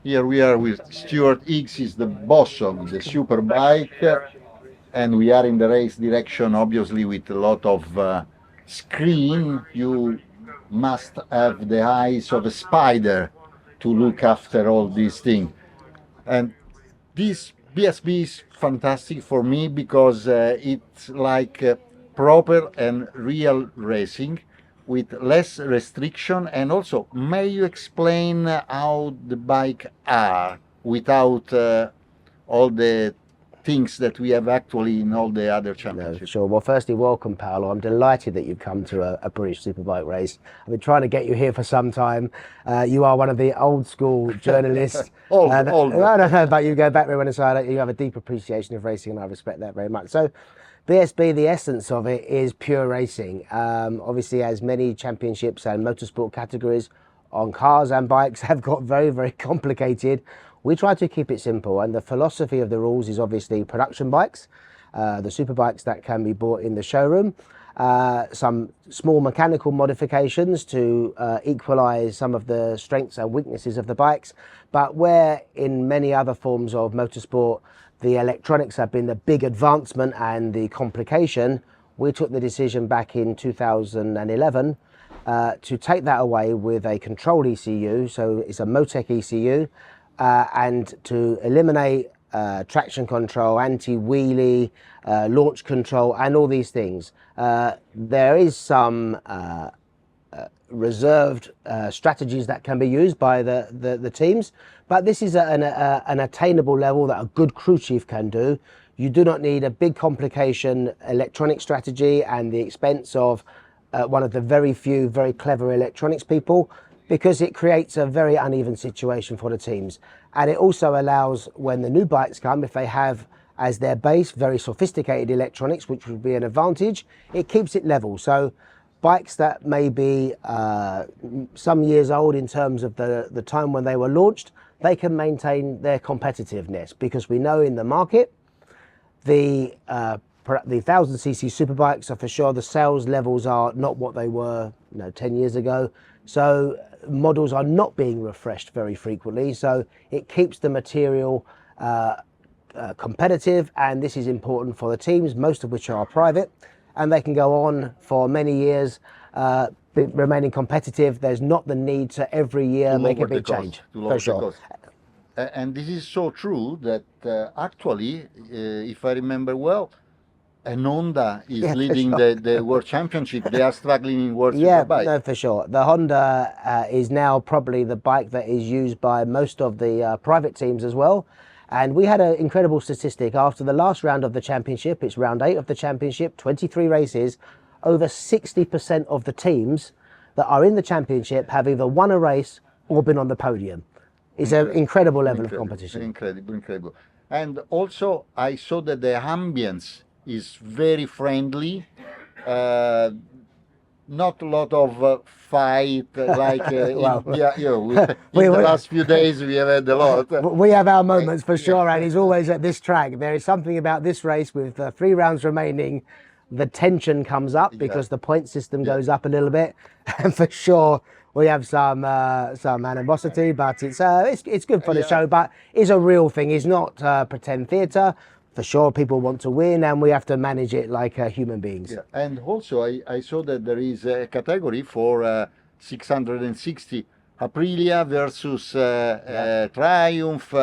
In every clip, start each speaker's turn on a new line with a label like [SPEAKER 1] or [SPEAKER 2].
[SPEAKER 1] Here we are with Stuart Higgs, is the boss of the Superbike, and we are in the race direction, obviously, with a lot of screen. You must have the eyes of a spider to look after all these things. And this BSB is fantastic for me because it's like proper and real racing with less restriction. And also, may you explain how the bike are without all the things that we have actually in all the other
[SPEAKER 2] No,
[SPEAKER 1] championships?
[SPEAKER 2] sure. Well, firstly, welcome, Paolo. I'm delighted that you've come to a British Superbike race. I've been trying to get you here for some time. You are one of the old school journalists.
[SPEAKER 1] Old.
[SPEAKER 2] I don't know about you, go back there when it's you have a deep appreciation of racing, and I respect that very much. So, BSB, the essence of it is pure racing. Obviously, as many championships and motorsport categories on cars and bikes have got very, very complicated, we try to keep it simple, and the philosophy of the rules is obviously production bikes, the superbikes that can be bought in the showroom, some small mechanical modifications to equalise some of the strengths and weaknesses of the bikes, but where in many other forms of motorsport the electronics have been the big advancement and the complication, we took the decision back in 2011 to take that away with a control ECU, so it's a Motec ECU, and to eliminate traction control, anti-wheelie, launch control, and all these things. There is some reserved strategies that can be used by the teams, but this is an attainable level that a good crew chief can do. You do not need a big complication electronic strategy and the expense of one of the very few very clever electronics people, because it creates a very uneven situation for the teams. And it also allows, when the new bikes come, if they have as their base very sophisticated electronics, which would be an advantage, it keeps it level. So bikes that may be some years old in terms of the time when they were launched, they can maintain their competitiveness, because we know in the market, the 1000cc superbikes are for sure, the sales levels are not what they were 10 years ago. So models are not being refreshed very frequently, so it keeps the material competitive, and this is important for the teams, most of which are private, and they can go on for many years remaining competitive. There's not the need to every year make a big change, for sure.
[SPEAKER 1] And this is so true that actually, if I remember well, and Honda is leading the World Championship. They are struggling in World Superbike.
[SPEAKER 2] Yeah, no, for sure. The Honda is now probably the bike that is used by most of the private teams as well. And we had an incredible statistic after the last round of the championship. It's round 8 of the championship, 23 races. Over 60% of the teams that are in the championship have either won a race or been on the podium. It's an incredible level of competition.
[SPEAKER 1] Incredible. And also, I saw that the ambience is very friendly, not a lot of fight like India. In the last few days we have had a lot.
[SPEAKER 2] We have our moments for sure, and he's always at this track. There is something about this race with 3 rounds remaining, the tension comes up because the point system goes up a little bit, and for sure we have some animosity, but it's good for the show. But it's a real thing. It's not pretend theatre. For sure, people want to win, and we have to manage it like human beings.
[SPEAKER 1] Yeah. And also, I saw that there is a category for 660 Aprilia versus Triumph,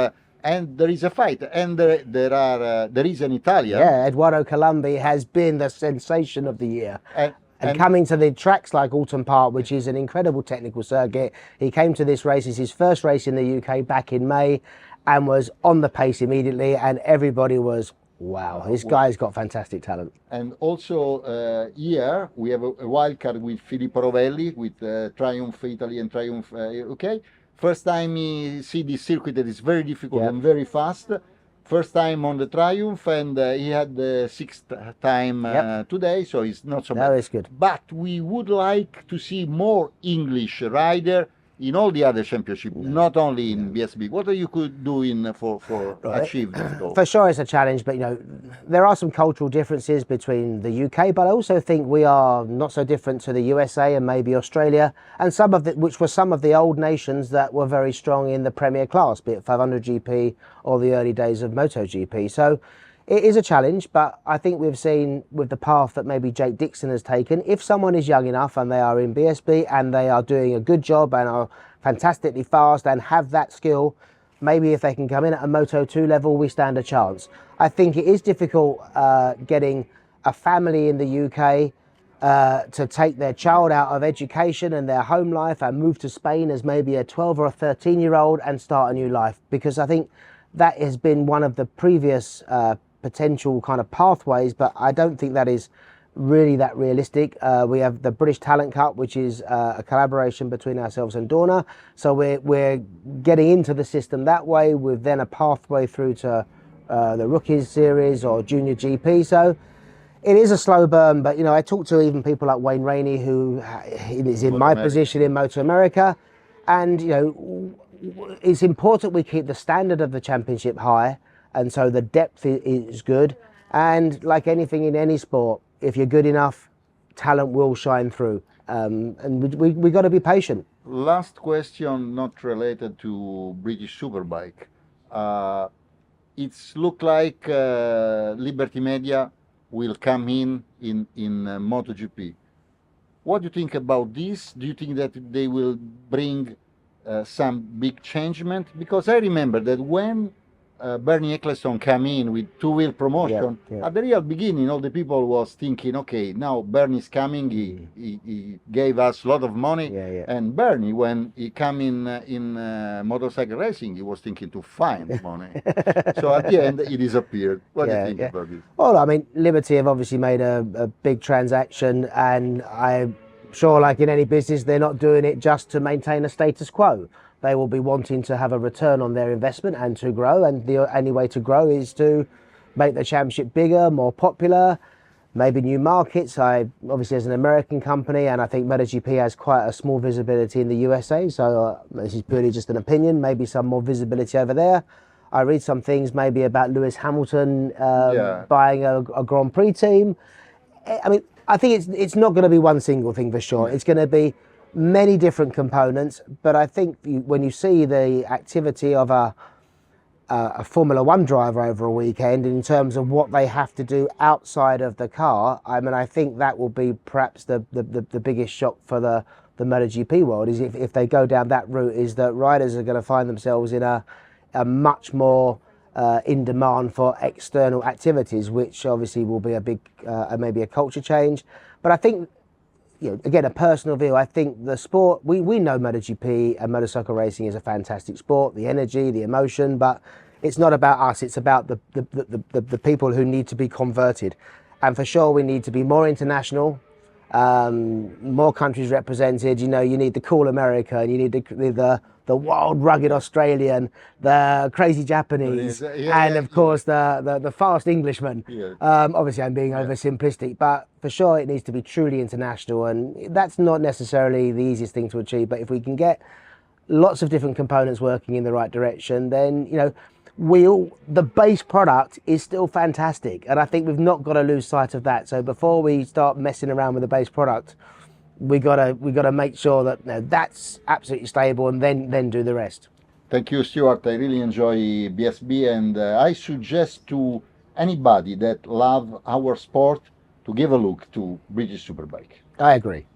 [SPEAKER 1] and there is a fight, and there is an Italian.
[SPEAKER 2] Yeah, Eduardo Colombi has been the sensation of the year. And coming to the tracks like Oulton Park, which is an incredible technical circuit, he came to this race. It's his first race in the UK back in May, and was on the pace immediately, and everybody was, wow, this guy's got fantastic talent.
[SPEAKER 1] And also here we have a wild card with Filippo Rovelli with Triumph Italy and Triumph UK. First time he see this circuit that is very difficult and very fast. First time on the Triumph, and he had the 6th time today, so it's not so bad.
[SPEAKER 2] No, it's good.
[SPEAKER 1] But we would like to see more English rider in all the other championship, not only in BSB? What you could do for achieve this goal?
[SPEAKER 2] For sure, it's a challenge, but there are some cultural differences between the UK, but I also think we are not so different to the USA and maybe Australia, and which were some of the old nations that were very strong in the Premier class, be it 500 GP or the early days of MotoGP. So it is a challenge, but I think we've seen with the path that maybe Jake Dixon has taken, if someone is young enough and they are in BSB and they are doing a good job and are fantastically fast and have that skill, maybe if they can come in at a Moto2 level, we stand a chance. I think it is difficult getting a family in the UK to take their child out of education and their home life and move to Spain as maybe a 12 or a 13-year-old and start a new life, because I think that has been one of the previous potential kind of pathways, but I don't think that is really that realistic. We have the British Talent Cup, which is a collaboration between ourselves and Dorna, so we're getting into the system that way, with then a pathway through to the Rookies Series or Junior GP. So it is a slow burn, but I talk to even people like Wayne Rainey, who is in my position in Moto America, and it's important we keep the standard of the championship high, and so the depth is good. And like anything in any sport, if you're good enough, talent will shine through. And we got to be patient.
[SPEAKER 1] Last question, not related to British Superbike. It's look like Liberty Media will come in MotoGP. What do you think about this? Do you think that they will bring some big changement? Because I remember that when Bernie Ecclestone came in with two-wheel promotion, at the real beginning, all the people was thinking, okay, now Bernie's coming, he gave us a lot of money, and Bernie, when he came in motorcycle racing, he was thinking to find money. So at the end, he disappeared. What do you think about this?
[SPEAKER 2] Well, I mean, Liberty have obviously made a big transaction, and I'm sure, like in any business, they're not doing it just to maintain a status quo. They will be wanting to have a return on their investment and to grow, and the only way to grow is to make the championship bigger, more popular, maybe new markets. Obviously, as an American company, and I think MotoGP has quite a small visibility in the USA, so this is purely just an opinion, maybe some more visibility over there. I read some things maybe about Lewis Hamilton buying a Grand Prix team. I mean, I think it's not going to be one single thing for sure. It's going to be many different components, but I think when you see the activity of a Formula One driver over a weekend in terms of what they have to do outside of the car, I mean, I think that will be perhaps the biggest shock for the MotoGP world, is if they go down that route, is that riders are going to find themselves in a much more in demand for external activities, which obviously will be a big maybe a culture change. But I think, again, a personal view, I think the sport, we know MotoGP and motorcycle racing is a fantastic sport, the energy, the emotion, but it's not about us, it's about the people who need to be converted. And for sure, we need to be more international, more countries represented. You need the cool American, you need the wild, rugged Australian, the crazy Japanese, and of course the fast Englishman. Obviously, I'm being oversimplistic, but for sure it needs to be truly international, and that's not necessarily the easiest thing to achieve. But if we can get lots of different components working in the right direction, then the base product is still fantastic, and I think we've not got to lose sight of that. So before we start messing around with the base product, we gotta make sure that that's absolutely stable, and then do the rest.
[SPEAKER 1] Thank you, Stuart. I really enjoy BSB, and I suggest to anybody that love our sport to give a look to British Superbike.
[SPEAKER 2] I agree.